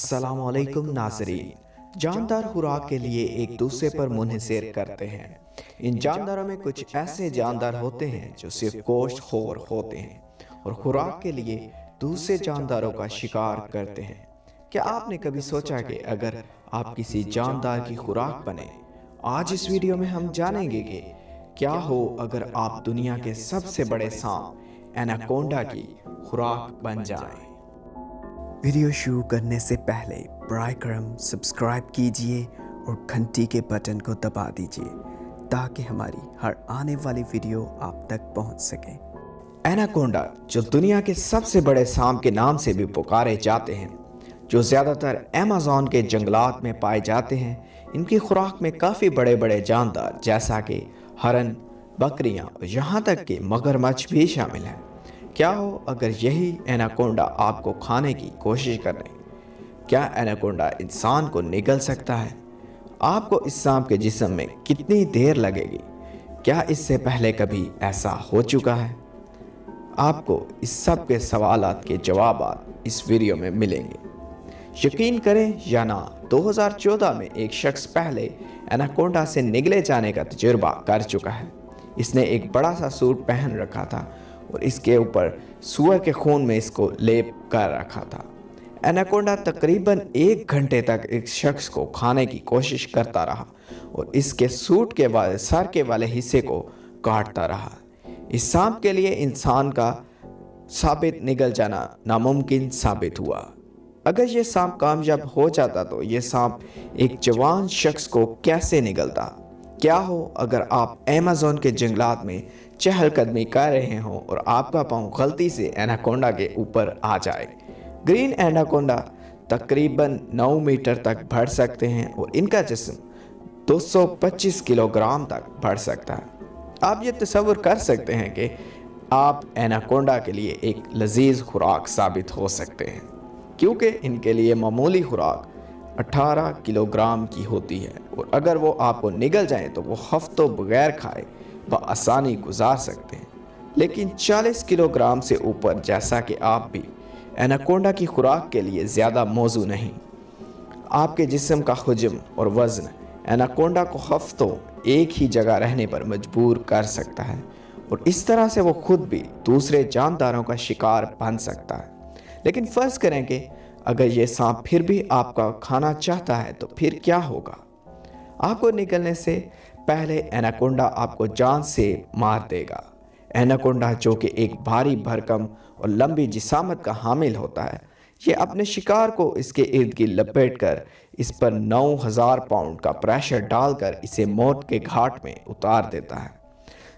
अस्सलाम वालेकुम नाज़रीन। जानदार खुराक के लिए एक दूसरे पर मुनहसर करते हैं। इन जानदारों में कुछ ऐसे जानदार होते हैं जो सिर्फ गोश्त खोर होते हैं और खुराक के लिए दूसरे जानदारों का शिकार करते हैं। क्या आपने कभी सोचा कि अगर आप किसी जानदार की खुराक बने? आज इस वीडियो में हम जानेंगे कि क्या हो अगर आप दुनिया के सबसे बड़े सांप एनाकोंडा की खुराक बन जाएं। वीडियो शुरू करने से पहले बराए करम सब्सक्राइब कीजिए और घंटी के बटन को दबा दीजिए ताकि हमारी हर आने वाली वीडियो आप तक पहुंच सके। एनाकोंडा, जो दुनिया के सबसे बड़े सांप के नाम से भी पुकारे जाते हैं, जो ज़्यादातर अमेज़न के जंगलात में पाए जाते हैं, इनकी खुराक में काफ़ी बड़े बड़े जानदार जैसा कि हरन, बकरियां और यहाँ तक कि मगरमच्छ भी शामिल हैं। क्या हो अगर यही एनाकोंडा आपको खाने की कोशिश कर ले? क्या एनाकोंडा इंसान को निगल सकता है? आपको इस सांप के जिस्म में कितनी देर लगेगी? क्या इससे पहले कभी ऐसा हो चुका है? आपको इस सब के सवालात के जवाब इस वीडियो में मिलेंगे। यकीन करें या ना, 2014 में एक शख्स पहले एनाकोंडा से निगले जाने का तजुर्बा कर चुका है। इसने एक बड़ा सा सूट पहन रखा था और इसके ऊपर सूअर के खून में इसको लेप कर रखा था। एनाकोंडा तकरीबन 1 घंटे तक एक शख्स को खाने की कोशिश करता रहा और इसके सूट के सर के वाले हिस्से को काटता रहा। इस सांप के लिए इंसान का साबित निगल जाना नामुमकिन साबित हुआ। अगर ये सांप कामयाब हो जाता तो ये सांप एक जवान शख्स को कैसे निगलता? क्या हो अगर आप अमेज़न के जंगलात में चहलकदमी कर रहे हों और आपका पांव गलती से एनाकोंडा के ऊपर आ जाए? ग्रीन एनाकोंडा तकरीबन 9 मीटर तक बढ़ सकते हैं और इनका जिस्म 225 किलोग्राम तक बढ़ सकता है। आप ये तसव्वुर कर सकते हैं कि आप एनाकोंडा के लिए एक लजीज खुराक साबित हो सकते हैं, क्योंकि इनके लिए मामूली खुराक 18 किलोग्राम की होती है और अगर वो आपको निगल जाएं तो वो हफ्तों बगैर खाए बआसानी गुजार सकते हैं। लेकिन 40 किलोग्राम से ऊपर जैसा कि आप भी एनाकोंडा की खुराक के लिए ज़्यादा मौजू नहीं। आपके जिस्म का हुज्म और वज़न एनाकोंडा को हफ्तों एक ही जगह रहने पर मजबूर कर सकता है और इस तरह से वो खुद भी दूसरे जानदारों का शिकार बन सकता है। लेकिन फ़र्ज़ करें कि अगर ये सांप फिर भी आपका खाना चाहता है तो फिर क्या होगा? आपको निकलने से पहले एनाकोंडा आपको जान से मार देगा। एनाकोंडा, जो कि एक भारी भरकम और लंबी जिसामत का हामिल होता है, ये अपने शिकार को इसके इर्द गिर्द लपेट कर इस पर 9000 पाउंड का प्रेशर डालकर इसे मौत के घाट में उतार देता है,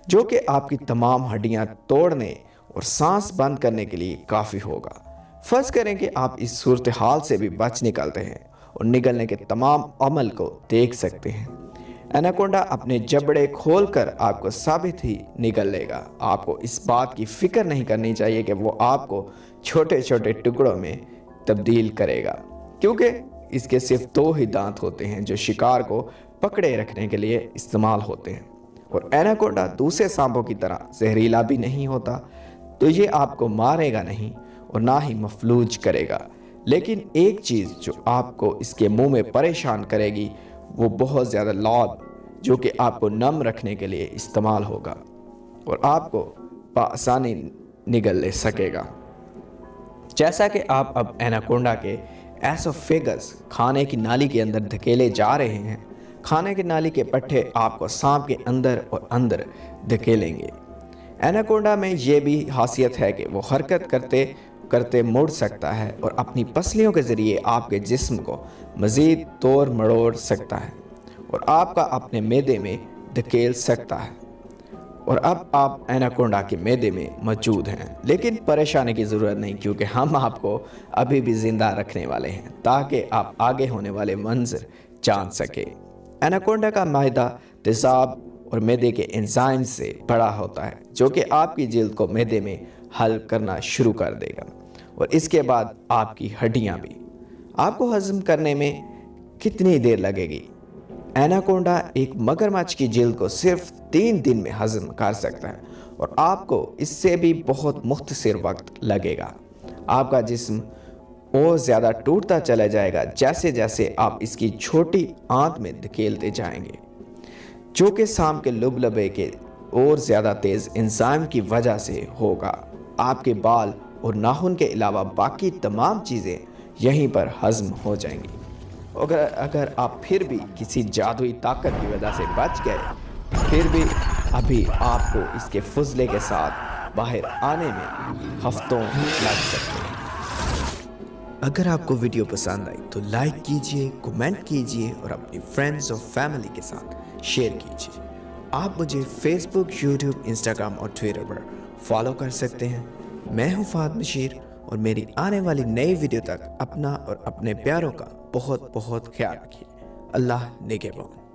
जो कि आपकी तमाम हड्डियां तोड़ने और सांस बंद करने के लिए काफ़ी होगा। फ़र्ज़ करें कि आप इस सूरत हाल से भी बच निकलते हैं और निगलने के तमाम अमल को देख सकते हैं। एनाकोंडा अपने जबड़े खोलकर आपको साबित ही निगल लेगा। आपको इस बात की फ़िक्र नहीं करनी चाहिए कि वो आपको छोटे छोटे टुकड़ों में तब्दील करेगा, क्योंकि इसके सिर्फ 2 ही दांत होते हैं जो शिकार को पकड़े रखने के लिए इस्तेमाल होते हैं। और एनाकोंडा दूसरे सांपों की तरह जहरीला भी नहीं होता, तो ये आपको मारेगा नहीं और ना ही मफलूज करेगा। लेकिन एक चीज़ जो आपको इसके मुंह में परेशान करेगी वो बहुत ज़्यादा लौद, जो कि आपको नम रखने के लिए इस्तेमाल होगा और आपको बआसानी निगल ले सकेगा। जैसा कि आप अब एनाकोंडा के एसोफेगस खाने की नाली के अंदर धकेले जा रहे हैं, खाने की नाली के पट्टे आपको सांप के अंदर और अंदर धकेलेंगे। एनाकोंडा में ये भी खासियत है कि वो हरकत करते करते मुड़ सकता है और अपनी पसलियों के ज़रिए आपके जिस्म को मज़ीद तोड़ मड़ोड़ सकता है और आपका अपने मैदे में धकेल सकता है। और अब आप एनाकोंडा के मैदे में मौजूद हैं, लेकिन परेशानी की ज़रूरत नहीं, क्योंकि हम आपको अभी भी ज़िंदा रखने वाले हैं ताकि आप आगे होने वाले मंजर जान सके। एनाकोंडा का मैदा तेज़ाब और मैदे के एंजाइम से बड़ा होता है, जो कि आपकी जिल्द को मैदे में हल करना शुरू कर देगा और इसके बाद आपकी हड्डियां भी। आपको हजम करने में कितनी देर लगेगी? एनाकोंडा एक मगरमच्छ की जिल्द को सिर्फ 3 दिन में हजम कर सकता है और आपको इससे भी बहुत मुख्तसर वक्त लगेगा। आपका जिस्म اور زیادہ ٹوٹتا چلا جائے گا جیسے جیسے آپ اس کی چھوٹی آنت میں دھکیلتے جائیں گے، جو کہ سام کے لبلبے کے اور زیادہ تیز انزائم کی وجہ سے ہوگا۔ آپ کے بال اور ناخن کے علاوہ باقی تمام چیزیں یہیں پر ہضم ہو جائیں گی۔ اگر آپ پھر بھی کسی جادوئی طاقت کی وجہ سے بچ گئے، پھر بھی ابھی آپ کو اس کے فضلے کے ساتھ باہر آنے میں ہفتوں لگ سکتے ہیں۔ اگر آپ کو ویڈیو پسند آئی تو لائک کیجئے، کومنٹ کیجئے اور اپنی فرینڈز اور فیملی کے ساتھ شیئر کیجئے۔ آپ مجھے فیس بک، یوٹیوب، انسٹاگرام اور ٹویٹر پر فالو کر سکتے ہیں۔ میں ہوں فہد مشیر، اور میری آنے والی نئی ویڈیو تک اپنا اور اپنے پیاروں کا بہت بہت خیال رکھیے۔ اللہ نگہبان۔